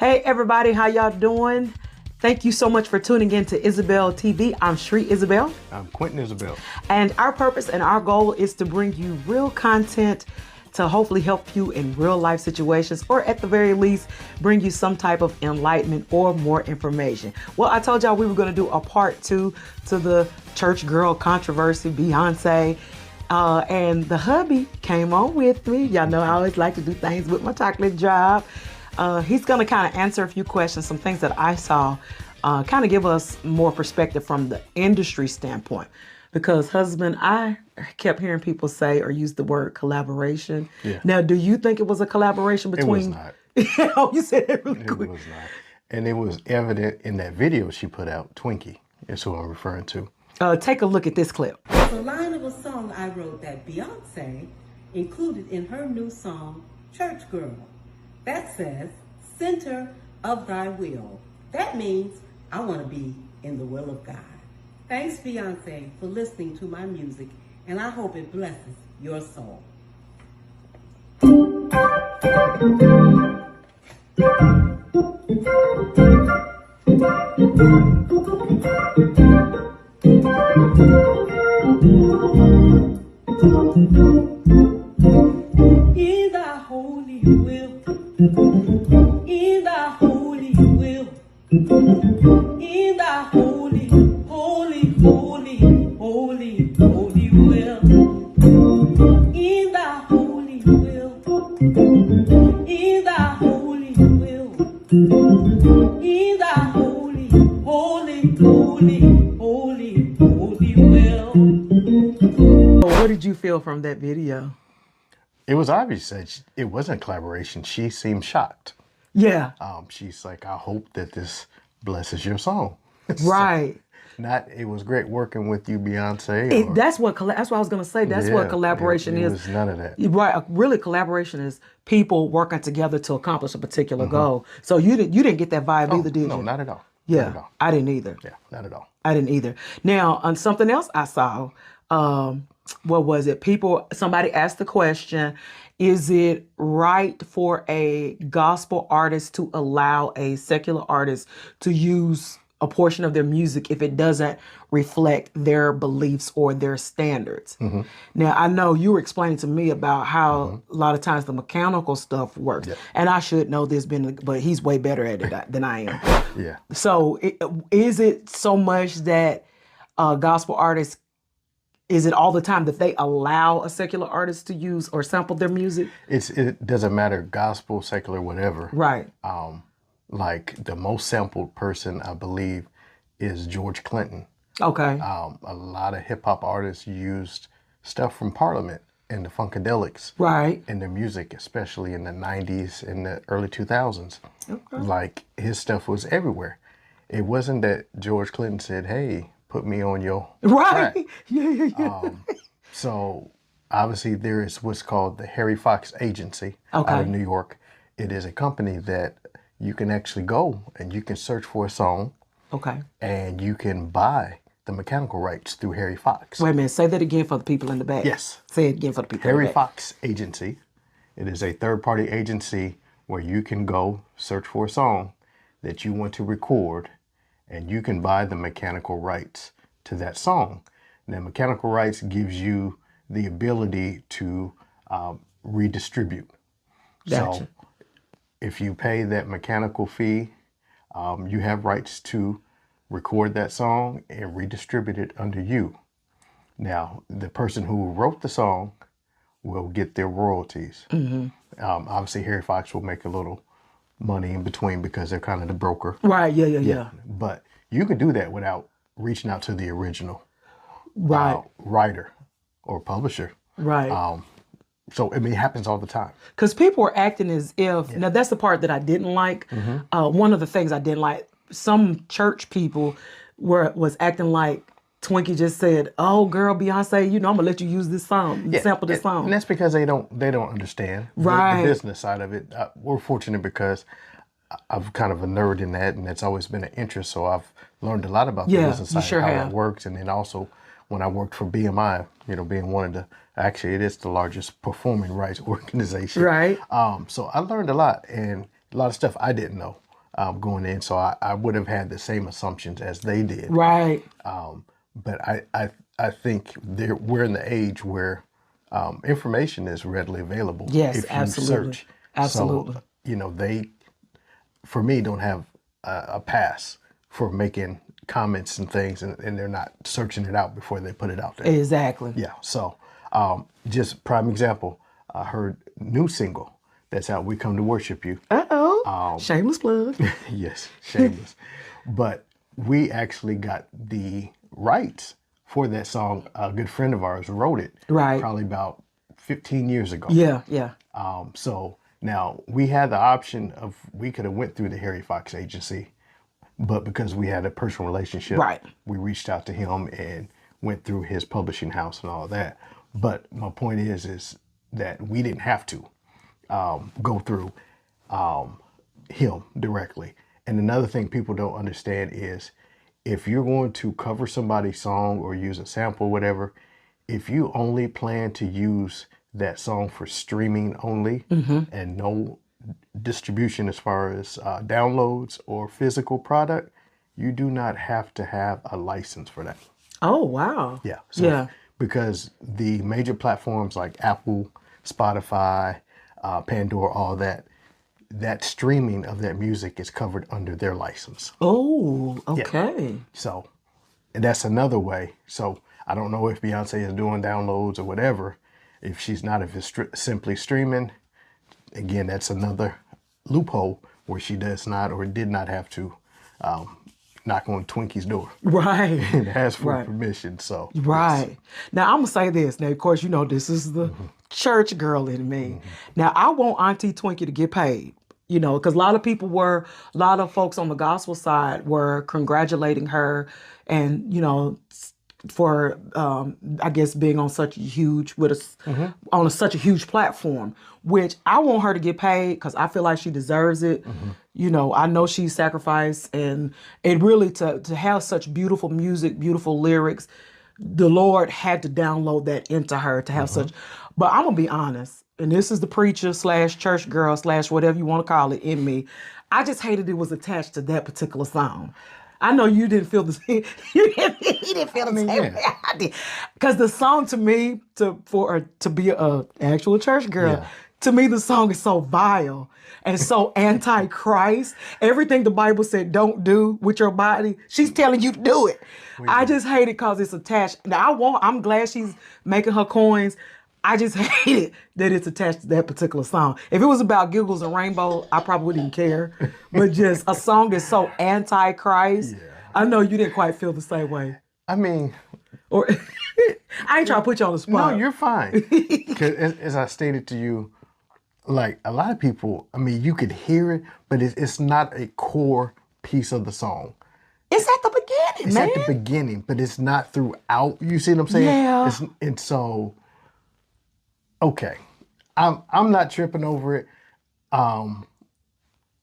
Hey everybody, how y'all doing? Thank you so much for tuning in to Isabel TV. I'm Shree Isabel. I'm Quentin Isabel. And our purpose and our goal is to bring you real content to hopefully help you in real life situations, or at the very least, bring you some type of enlightenment or more information. Well, I told y'all we were gonna do a part 2 to the church girl controversy, Beyonce. And the hubby came on with me. Y'all know I always like to do things with my chocolate job. He's going to kind of answer a few questions, some things that I saw, kind of give us more perspective from the industry standpoint. Because husband, I kept hearing people say or use the word collaboration. Yeah. Now, do you think it was a collaboration between? It was not. Oh, you said it really quick. It was not. And it was evident in that video she put out, Twinkie, is who I'm referring to. Take a look at this clip. It's a line of a song I wrote that Beyonce included in her new song, Church Girl. That says, center of thy will. That means I want to be in the will of God. Thanks, Beyonce, for listening to my music, and I hope it blesses your soul. In thy holy will, in thy holy will, in thy holy, holy, holy, holy, holy will, in thy holy will, in thy holy will, in thy holy, holy, holy, holy, holy will. What did you feel from that video? It was obvious that it wasn't a collaboration. She seemed shocked. Yeah. She's like, I hope that this blesses your song. Right. It was great working with you, Beyonce. That's what I was going to say. That's what collaboration is. It was none of that. Right. Really, collaboration is people working together to accomplish a particular goal. So you didn't get that vibe either, did you? No, not at all. Yeah, not at all. I didn't either. Yeah, not at all. I didn't either. Now, on something else I saw, what was it? Somebody asked the question, is it right for a gospel artist to allow a secular artist to use a portion of their music if it doesn't reflect their beliefs or their standards? Mm-hmm. Now, I know you were explaining to me about how a lot of times the mechanical stuff works. Yeah. And I should know this, but he's way better at it than I am. Yeah. So is it so much that gospel artists, is it all the time that they allow a secular artist to use or sample their music? It doesn't matter, gospel, secular, whatever. Right. Like the most sampled person, I believe, is George Clinton. Okay. A lot of hip hop artists used stuff from Parliament and the Funkadelics. Right. In their music, especially in the 90s and the early 2000s. Okay. Like his stuff was everywhere. It wasn't that George Clinton said, hey, put me on your track. Yeah. So obviously there is what's called the Harry Fox Agency out of New York. It is a company that you can actually go and you can search for a song. Okay. And you can buy the mechanical rights through Harry Fox. Wait a minute, say that again for the people in the back. Yes. Say it again for the people in the back. Harry Fox Agency. It is a third-party agency where you can go search for a song that you want to record, and you can buy the mechanical rights to that song. Now, mechanical rights gives you the ability to redistribute. Gotcha. So if you pay that mechanical fee, you have rights to record that song and redistribute it under you. Now, the person who wrote the song will get their royalties. Mm-hmm. Obviously, Harry Fox will make a little money in between because they're kind of the broker. Right, yeah. But you can do that without reaching out to the original writer or publisher. Right. So, I mean, it happens all the time. Because people were acting as if, now that's the part that I didn't like. Mm-hmm. One of the things I didn't like, some church people was acting like Twinkie just said, oh, girl, Beyonce, I'm going to let you use this song, sample this song. And that's because they don't understand the business side of it. We're fortunate because I've kind of a nerd in that, and it's always been an interest. So I've learned a lot about the business side, how it works. And then also when I worked for BMI, being one of the, actually it is the largest performing rights organization. Right. So I learned a lot, and a lot of stuff I didn't know. going in, so I would have had the same assumptions as they did. Right. But I think we're in the age where information is readily available. Yes, if you absolutely. search. Absolutely. So, they, for me, don't have a pass for making comments and things, and they're not searching it out before they put it out there. Exactly. Yeah. So, just prime example, I heard new single that's out. We Come to Worship You. Shameless plug. Yes, shameless. But we actually got the rights for that song. A good friend of ours wrote it. Right. Probably about 15 years ago. Yeah, yeah. So now we had the option of, we could have went through the Harry Fox agency, but because we had a personal relationship, Right. we reached out to him and went through his publishing house and all that. But my point is that we didn't have to go through him directly. And another thing people don't understand is, if you're going to cover somebody's song or use a sample, whatever, if you only plan to use that song for streaming only and no distribution as far as downloads or physical product, you do not have to have a license for that. Oh, wow. Yeah. So Yeah. Because the major platforms like Apple, Spotify, Pandora, all that streaming of that music is covered under their license. Oh, okay. So that's another way. So I don't know if Beyonce is doing downloads or whatever. If she's not, if it's simply streaming, again, that's another loophole where she does not or did not have to knock on Twinkie's door Right. and ask for Right. permission. So Right. Now, I'm going to say this. Now, of course, this is the church girl in me. Now, I want Auntie Twinkie to get paid, because a lot of folks on the gospel side were congratulating her and, for, I guess, being on such a huge, on such a huge platform, which I want her to get paid because I feel like she deserves it. I know she sacrificed, and it really, to have such beautiful music, beautiful lyrics, the Lord had to download that into her to have such. But I'm gonna be honest, and this is the preacher / church girl / whatever you want to call it in me. I just hated it was attached to that particular song. I know you didn't feel the same. You didn't feel the same way I did. Because the song, to me, to be a actual church girl, to me the song is so vile and so anti-Christ. Everything the Bible said don't do with your body, she's telling you to do it. I just hate it because it's attached. Now I'm glad she's making her coins. I just hate it that it's attached to that particular song. If it was about giggles and rainbow, I probably wouldn't even care. But just a song that's so anti-Christ, I know you didn't quite feel the same way. I mean, or I ain't trying to put you on the spot. No, you're fine. Because as I stated to you, like a lot of people, I mean, you could hear it, but it's not a core piece of the song. It's at the beginning, man. It's at the beginning, but it's not throughout. You see what I'm saying? Yeah. And so, okay, I'm not tripping over it,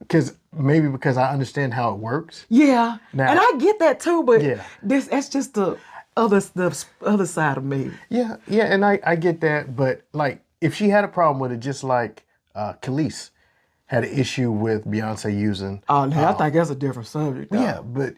because I understand how it works. Yeah, now, and I get that too, but that's just the other side of me. Yeah, and I get that, but like if she had a problem with it, just like Khalees had an issue with Beyonce using. Oh, no, I think that's a different subject. Though. But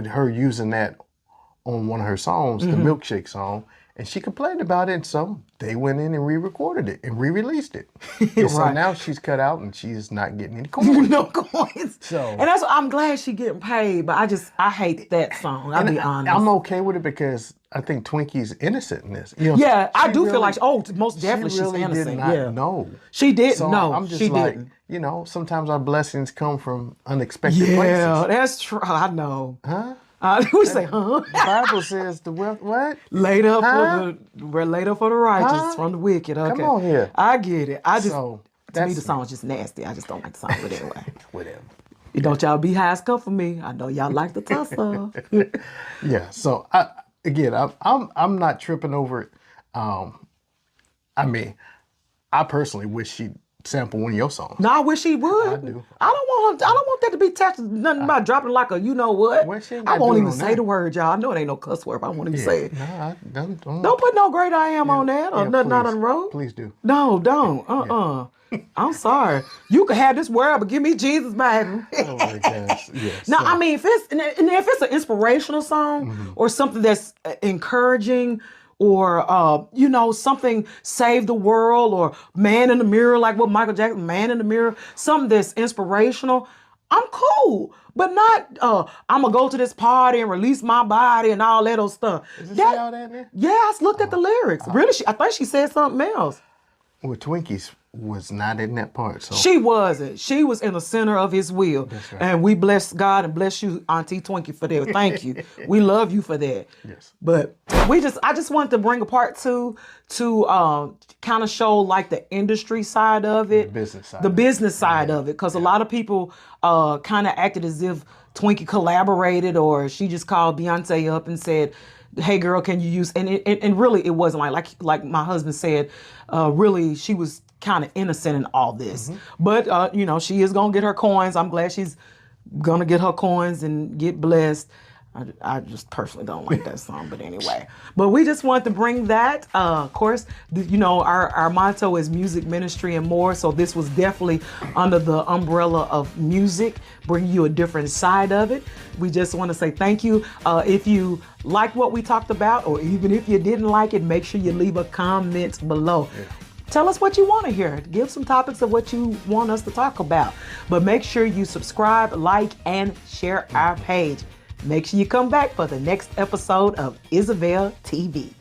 her using that on one of her songs, the Milkshake song, and she complained about it, and so they went in and re-recorded it and re-released it. And so now she's cut out and she's not getting any coins. No coins. So, and I'm glad she's getting paid, but I hate that song. I'll be honest. I'm okay with it because I think Twinkie's innocent in this. I do feel like most definitely she's innocent. Did not know. She didn't so know. I'm just she like, didn't. Sometimes our blessings come from unexpected places. Yeah, that's true. I know. Huh? We say, huh? The Bible says the wealth, what? Laid up we're laid up for the righteous from the wicked. Okay. Come on here. I get it. To me, the song's just nasty. I just don't like the song, but anyway. Whatever. Don't y'all be high as for me. I know y'all like the tussle. Yeah. So I'm not tripping over it. I mean, I personally wish she'd sample one of your songs. No, I wish he would. I do. I don't want him. I don't want that to be attached to nothing about dropping like a you know what. Well, she ain't I gotta won't do it even on say that. the word, y'all. I know it ain't no cuss word. But I won't even say it. No, I don't. Don't put no great I am on that or Yeah, nothing out on please. the road. Please do. No, don't. I'm sorry. You can have this world, but give me Jesus, baby. Oh my gosh. Yes. Now, I mean, if it's an inspirational song or something that's encouraging or, something save the world or man in the mirror, like what Michael Jackson, man in the mirror, something that's inspirational, I'm cool. But not, I'm going to go to this party and release my body and all that old stuff. Is it say all that in there? Yeah, I looked at the lyrics. Really, I think she said something else. Well, Twinkies was not in that part, so. She wasn't. She was in the center of his will. That's right. And we bless God and bless you, Auntie Twinkie, for that. Thank you. We love you for that. Yes. But I just wanted to bring a part two to kind of show like the industry side of it. The business side. The business side of it. Because a lot of people kind of acted as if Twinkie collaborated or she just called Beyonce up and said, hey girl, can you use, and really it wasn't like my husband said, really she was kind of innocent in all this. But she is gonna get her coins. I'm glad she's gonna get her coins and get blessed. I just personally don't like that song, but anyway. But we just want to bring that. Of course, our motto is music, ministry, and more. So this was definitely under the umbrella of music, bringing you a different side of it. We just want to say thank you. If you like what we talked about, or even if you didn't like it, make sure you leave a comment below. Yeah. Tell us what you want to hear. Give some topics of what you want us to talk about. But make sure you subscribe, like, and share our page. Make sure you come back for the next episode of Isabel TV.